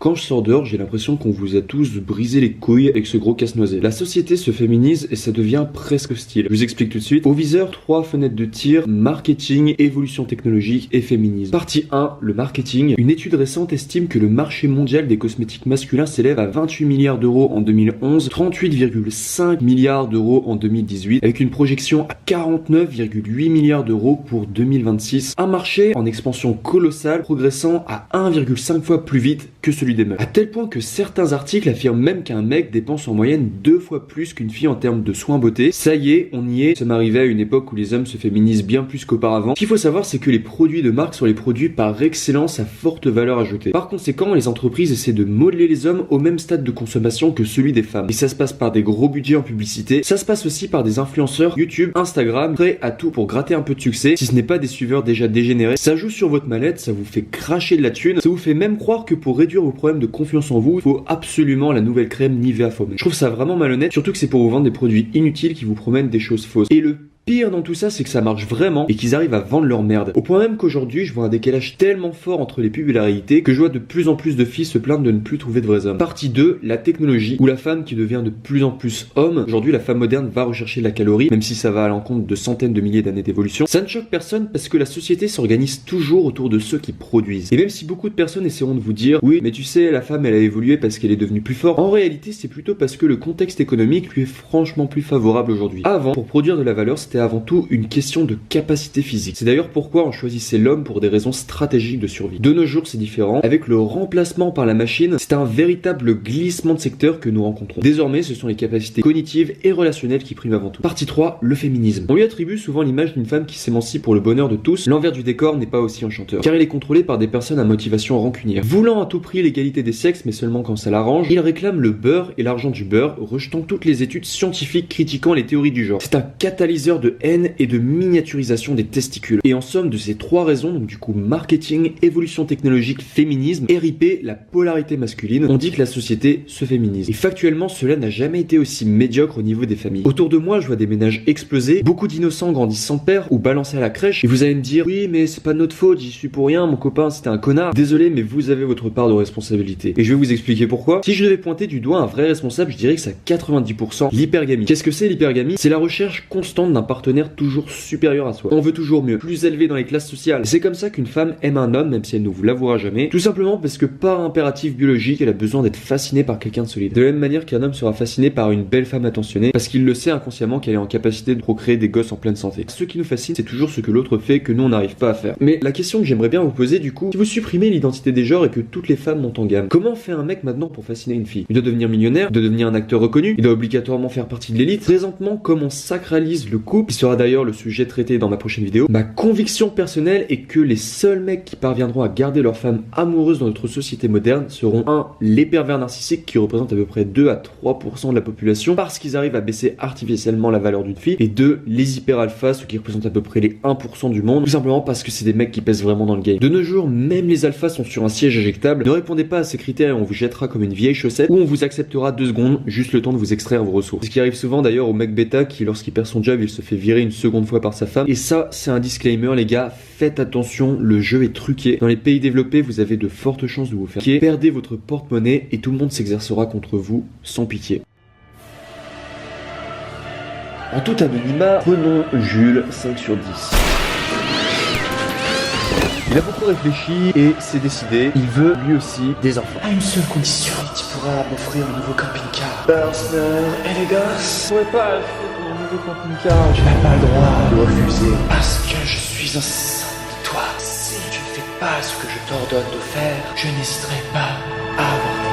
Quand je sors dehors, j'ai l'impression qu'on vous a tous brisé les couilles avec ce gros casse-noisette. La société se féminise et ça devient presque hostile. Je vous explique tout de suite. Au viseur, 3 fenêtres de tir: marketing, évolution technologique et féminisme. Partie 1, le marketing. Une étude récente estime que le marché mondial des cosmétiques masculins s'élève à 28 milliards d'euros en 2011, 38,5 milliards d'euros en 2018, avec une projection à 49,8 milliards d'euros pour 2026. Un marché en expansion colossale, progressant à 1,5 fois plus vite que celui des meufs. À tel point que certains articles affirment même qu'un mec dépense en moyenne 2 fois plus qu'une fille en termes de soins beauté. Ça y est, on y est. Ça m'arrivait à une époque où les hommes se féminisent bien plus qu'auparavant. Ce qu'il faut savoir, c'est que les produits de marque sont les produits par excellence à forte valeur ajoutée. Par conséquent, les entreprises essaient de modeler les hommes au même stade de consommation que celui des femmes. Et ça se passe par des gros budgets en publicité. Ça se passe aussi par des influenceurs YouTube, Instagram, prêts à tout pour gratter un peu de succès. Si ce n'est pas des suiveurs déjà dégénérés, ça joue sur votre mallette, ça vous fait cracher de la thune, ça vous fait même croire que pour réduire vos problèmes de confiance en vous, il faut absolument la nouvelle crème Nivea Foam. Je trouve ça vraiment malhonnête, surtout que c'est pour vous vendre des produits inutiles qui vous promettent des choses fausses. Et le pire dans tout ça, c'est que ça marche vraiment et qu'ils arrivent à vendre leur merde. Au point même qu'aujourd'hui, je vois un décalage tellement fort entre les pubs et la réalité que je vois de plus en plus de filles se plaindre de ne plus trouver de vrais hommes. Partie 2, la technologie, où la femme qui devient de plus en plus homme. Aujourd'hui, la femme moderne va rechercher la calorie, même si ça va à l'encontre de centaines de milliers d'années d'évolution. Ça ne choque personne parce que la société s'organise toujours autour de ceux qui produisent. Et même si beaucoup de personnes essaieront de vous dire « Oui, mais tu sais, la femme, elle a évolué parce qu'elle est devenue plus forte », en réalité, c'est plutôt parce que le contexte économique lui est franchement plus favorable aujourd'hui. Avant, pour produire de la valeur, c'était avant tout une question de capacité physique. C'est d'ailleurs pourquoi on choisissait l'homme pour des raisons stratégiques de survie. De nos jours, c'est différent. Avec le remplacement par la machine, c'est un véritable glissement de secteur que nous rencontrons. Désormais, ce sont les capacités cognitives et relationnelles qui priment avant tout. Partie 3, le féminisme. On lui attribue souvent l'image d'une femme qui s'émancipe pour le bonheur de tous. L'envers du décor n'est pas aussi enchanteur, car il est contrôlé par des personnes à motivation rancunière. Voulant à tout prix l'égalité des sexes, mais seulement quand ça l'arrange, il réclame le beurre et l'argent du beurre, rejetant toutes les études scientifiques critiquant les théories du genre. C'est un catalyseur de haine et de miniaturisation des testicules. Et en somme de ces 3 raisons, donc du coup marketing, évolution technologique, féminisme, RIP, la polarité masculine, on dit que la société se féminise. Et factuellement, cela n'a jamais été aussi médiocre au niveau des familles. Autour de moi, je vois des ménages exploser, beaucoup d'innocents grandissent sans père ou balancés à la crèche, et vous allez me dire, oui mais c'est pas de notre faute, j'y suis pour rien, mon copain c'était un connard. Désolé, mais vous avez votre part de responsabilité. Et je vais vous expliquer pourquoi. Si je devais pointer du doigt un vrai responsable, je dirais que c'est à 90% l'hypergamie. Qu'est-ce que c'est l'hypergamie? C'est la recherche constante d'un partenaire toujours supérieur à soi. On veut toujours mieux, plus élevé dans les classes sociales. C'est comme ça qu'une femme aime un homme, même si elle ne vous l'avouera jamais. Tout simplement parce que par impératif biologique, elle a besoin d'être fascinée par quelqu'un de solide. De la même manière qu'un homme sera fasciné par une belle femme attentionnée, parce qu'il le sait inconsciemment qu'elle est en capacité de procréer des gosses en pleine santé. Ce qui nous fascine, c'est toujours ce que l'autre fait que nous on n'arrive pas à faire. Mais la question que j'aimerais bien vous poser du coup, si vous supprimez l'identité des genres et que toutes les femmes montent en gamme, comment fait un mec maintenant pour fasciner une fille? Il doit devenir millionnaire, il doit devenir un acteur reconnu, il doit obligatoirement faire partie de l'élite. Présentement, comment on sacralise le couple, qui sera d'ailleurs le sujet traité dans ma prochaine vidéo. Ma conviction personnelle est que les seuls mecs qui parviendront à garder leur femme amoureuse dans notre société moderne seront 1. Les pervers narcissiques qui représentent à peu près 2 à 3% de la population parce qu'ils arrivent à baisser artificiellement la valeur d'une fille, et 2. Les hyper alphas, ceux qui représentent à peu près les 1% du monde, tout simplement parce que c'est des mecs qui pèsent vraiment dans le game. De nos jours, même les alphas sont sur un siège éjectable. Ne répondez pas à ces critères et on vous jettera comme une vieille chaussette, ou on vous acceptera 2 secondes, juste le temps de vous extraire vos ressources. Ce qui arrive souvent d'ailleurs au mec bêta qui, lorsqu'il perd son job, il se fait virer une seconde fois par sa femme. Et ça, c'est un disclaimer les gars, faites attention, le jeu est truqué. Dans les pays développés, vous avez de fortes chances de vous faire piquer. Perdez votre porte-monnaie et tout le monde s'exercera contre vous sans pitié. En tout anonymat, prenons Jules, 5 sur 10. Il a beaucoup réfléchi et s'est décidé, il veut lui aussi des enfants. À une seule condition, tu pourras m'offrir un nouveau camping-car. Personne élégance. Je pourrais pas acheter ton nouveau camping-car. Tu n'as pas le droit de refuser. Parce que je suis enceinte de toi. Si tu ne fais pas ce que je t'ordonne de faire, je n'hésiterai pas à avorter.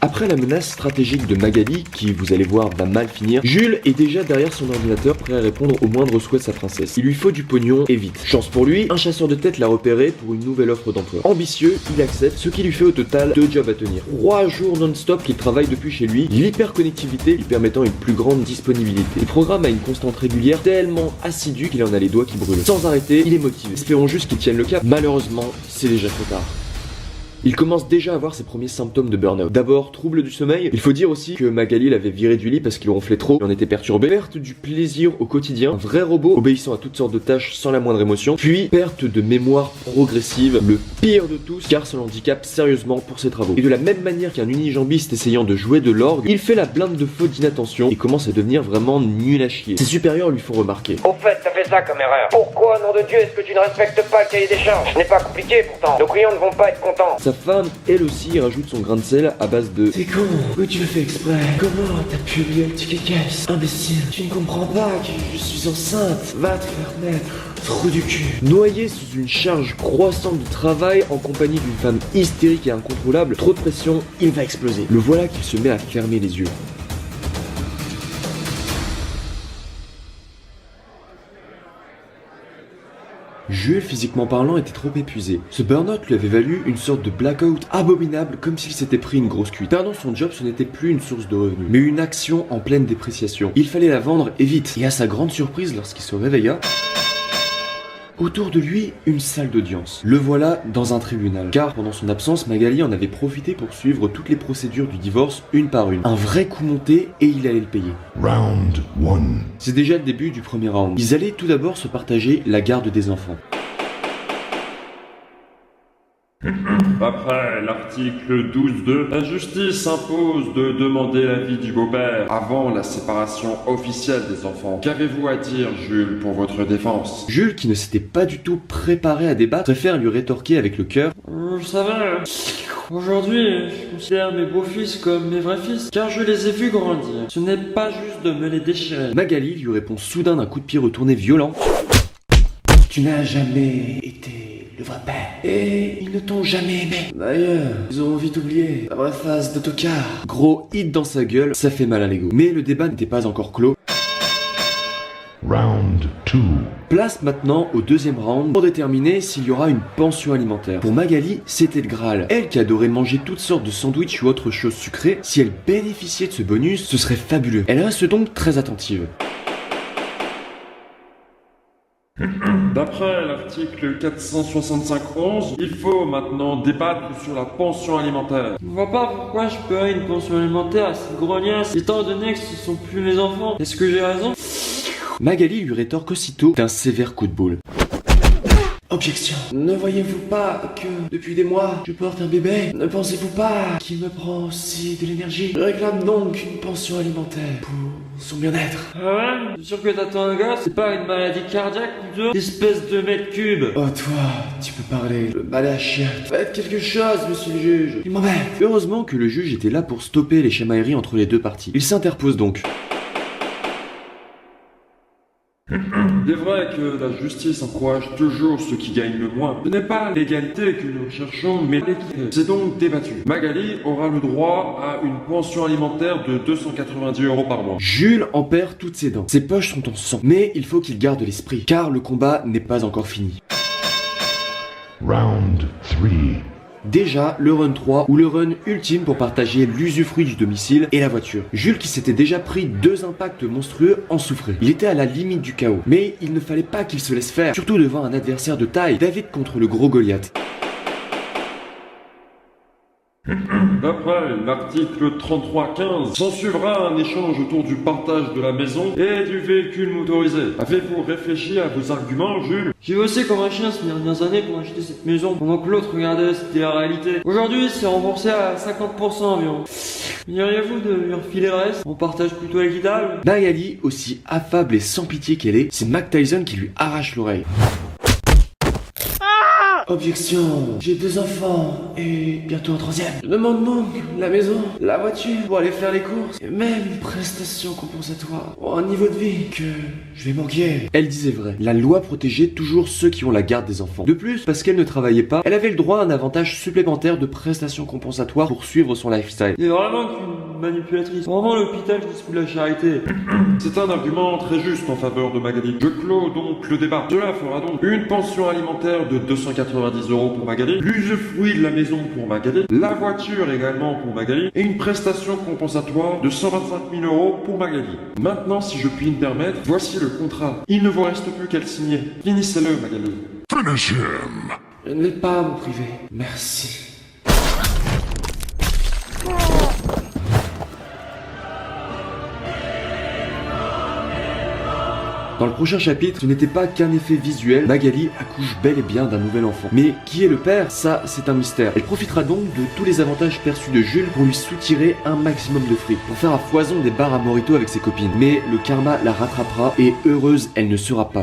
Après la menace stratégique de Magali, qui vous allez voir va mal finir, Jules est déjà derrière son ordinateur prêt à répondre au moindre souhait de sa princesse. Il lui faut du pognon et vite. Chance pour lui, un chasseur de tête l'a repéré pour une nouvelle offre d'emploi. Ambitieux, il accepte, ce qui lui fait au total 2 jobs à tenir. 3 jours non-stop qu'il travaille depuis chez lui, l'hyperconnectivité lui permettant une plus grande disponibilité. Il programme à une constante régulière tellement assidue qu'il en a les doigts qui brûlent. Sans arrêter, il est motivé. Espérons juste qu'il tienne le cap. Malheureusement, c'est déjà trop tard. Il commence déjà à avoir ses premiers symptômes de burn-out. D'abord, trouble du sommeil. Il faut dire aussi que Magali l'avait viré du lit parce qu'il ronflait trop, il en était perturbé. Perte du plaisir au quotidien, un vrai robot obéissant à toutes sortes de tâches sans la moindre émotion. Puis, perte de mémoire progressive, le pire de tous, car ça l'handicape sérieusement pour ses travaux. Et de la même manière qu'un unijambiste essayant de jouer de l'orgue, il fait la blinde de faute d'inattention et commence à devenir vraiment nul à chier. Ses supérieurs lui font remarquer. Au fait, t'as fait ça comme erreur. Pourquoi, nom de Dieu, est-ce que tu ne respectes pas le cahier des charges? Ce n'est pas compliqué pourtant. Nos clients ne vont pas être contents. Sa femme, elle aussi, rajoute son grain de sel à base de T'es con, oui tu le fais exprès. Comment t'as pu oublier le ticket caisse? Imbécile, tu ne comprends pas que je suis enceinte. Va te faire mettre. Trou du cul. noyé sous une charge croissante de travail en compagnie d'une femme hystérique et incontrôlable. Trop de pression, il va exploser. Le voilà qu'il se met à fermer les yeux. Jules, physiquement parlant, était trop épuisé. Ce burn-out lui avait valu une sorte de blackout abominable, comme s'il s'était pris une grosse cuite. Perdant son job, ce n'était plus une source de revenus, mais une action en pleine dépréciation. Il fallait la vendre et vite. Et à sa grande surprise, lorsqu'il se réveilla, autour de lui, une salle d'audience. Le voilà dans un tribunal. Car pendant son absence, Magali en avait profité pour suivre toutes les procédures du divorce une par une. Un vrai coup monté et il allait le payer. Round 1. C'est déjà le début du premier round. Ils allaient tout d'abord se partager la garde des enfants. Après l'article 12.2, la justice impose de demander l'avis du beau-père avant la séparation officielle des enfants. Qu'avez-vous à dire, Jules, pour votre défense? Jules, qui ne s'était pas du tout préparé à débattre, préfère lui rétorquer avec le cœur. Vous savez, aujourd'hui, je considère mes beaux-fils comme mes vrais fils, car je les ai vus grandir. Ce n'est pas juste de me les déchirer. Magali lui répond soudain d'un coup de pied retourné violent. Tu n'as jamais été le vrai père. Et ils ne t'ont jamais aimé. D'ailleurs, ils ont vite oublié la vraie phase d'autocar. Gros hit dans sa gueule, ça fait mal à l'ego. Mais le débat n'était pas encore clos. Round 2. Place maintenant au deuxième round pour déterminer s'il y aura une pension alimentaire. Pour Magali, c'était le Graal. Elle qui adorait manger toutes sortes de sandwichs ou autres choses sucrées, si elle bénéficiait de ce bonus, ce serait fabuleux. Elle reste donc très attentive. D'après l'article 465.11, il faut maintenant débattre sur la pension alimentaire. Je ne vois pas pourquoi je paierais une pension alimentaire à cette grognasse, étant donné que ce sont plus mes enfants. Est-ce que j'ai raison? Magali lui rétorque aussitôt d'un sévère coup de boule. Objection. Ne voyez-vous pas que, depuis des mois, je porte un bébé? Ne pensez-vous pas qu'il me prend aussi de l'énergie? Je réclame donc une pension alimentaire pour son bien-être. Ah ouais? T'es sûr que t'attends un gosse? C'est pas une maladie cardiaque plutôt? Espèce de mètre cube. Oh toi, tu peux parler. Le balai à chiottes. Faites quelque chose, monsieur le juge. Il m'embête. Heureusement que le juge était là pour stopper les chamailleries entre les deux parties. Il s'interpose donc. Il est vrai que la justice encourage toujours ceux qui gagnent le moins. Ce n'est pas l'égalité que nous recherchons, mais l'équité. C'est donc débattu. Magali aura le droit à une pension alimentaire de 290 € par mois. Jules en perd toutes ses dents. Ses poches sont en sang. Mais il faut qu'il garde l'esprit, car le combat n'est pas encore fini. Round 3. Déjà, le run 3, ou le run ultime pour partager l'usufruit du domicile et la voiture. Jules, qui s'était déjà pris 2 impacts monstrueux, en souffrait. Il était à la limite du chaos. Mais il ne fallait pas qu'il se laisse faire, surtout devant un adversaire de taille, David contre le gros Goliath. D'après l'article 33.15, s'en suivra un échange autour du partage de la maison et du véhicule motorisé. Avez-vous réfléchi à vos arguments, Jules? J'ai bossé comme un chien ces dernières années pour acheter cette maison, pendant que l'autre regardait c'était la réalité. Aujourd'hui, c'est remboursé à 50% environ. Diriez-vous de lui refiler le reste? On partage plutôt l'équitable? Magali, aussi affable et sans pitié qu'elle est, c'est Mac Tyson qui lui arrache l'oreille. Objection. J'ai 2 enfants et bientôt un 3e. Je demande donc la maison, la voiture pour aller faire les courses et même une prestation compensatoire pour un niveau de vie que je vais manquer. Elle disait vrai. La loi protégeait toujours ceux qui ont la garde des enfants. De plus, parce qu'elle ne travaillait pas, elle avait le droit à un avantage supplémentaire de prestations compensatoires pour suivre son lifestyle. C'est vraiment qu'une manipulatrice. Vraiment l'hôpital qui se fout de la charité. C'est un argument très juste en faveur de Magali. Je clôt donc le débat. Cela fera donc une pension alimentaire de 290 € pour Magali, l'usufruit de la maison pour Magali, la voiture également pour Magali, et une prestation compensatoire de 125 000 € pour Magali. Maintenant, si je puis me permettre, voici le contrat. Il ne vous reste plus qu'à le signer. Finissez-le, Magali. Finish him. Je ne vais pas me priver. Merci. Dans le prochain chapitre, ce n'était pas qu'un effet visuel, Magali accouche bel et bien d'un nouvel enfant. Mais qui est le père? Ça, c'est un mystère. Elle profitera donc de tous les avantages perçus de Jules pour lui soutirer un maximum de fric, pour faire à foison des bars à Morito avec ses copines. Mais le karma la rattrapera et heureuse elle ne sera pas.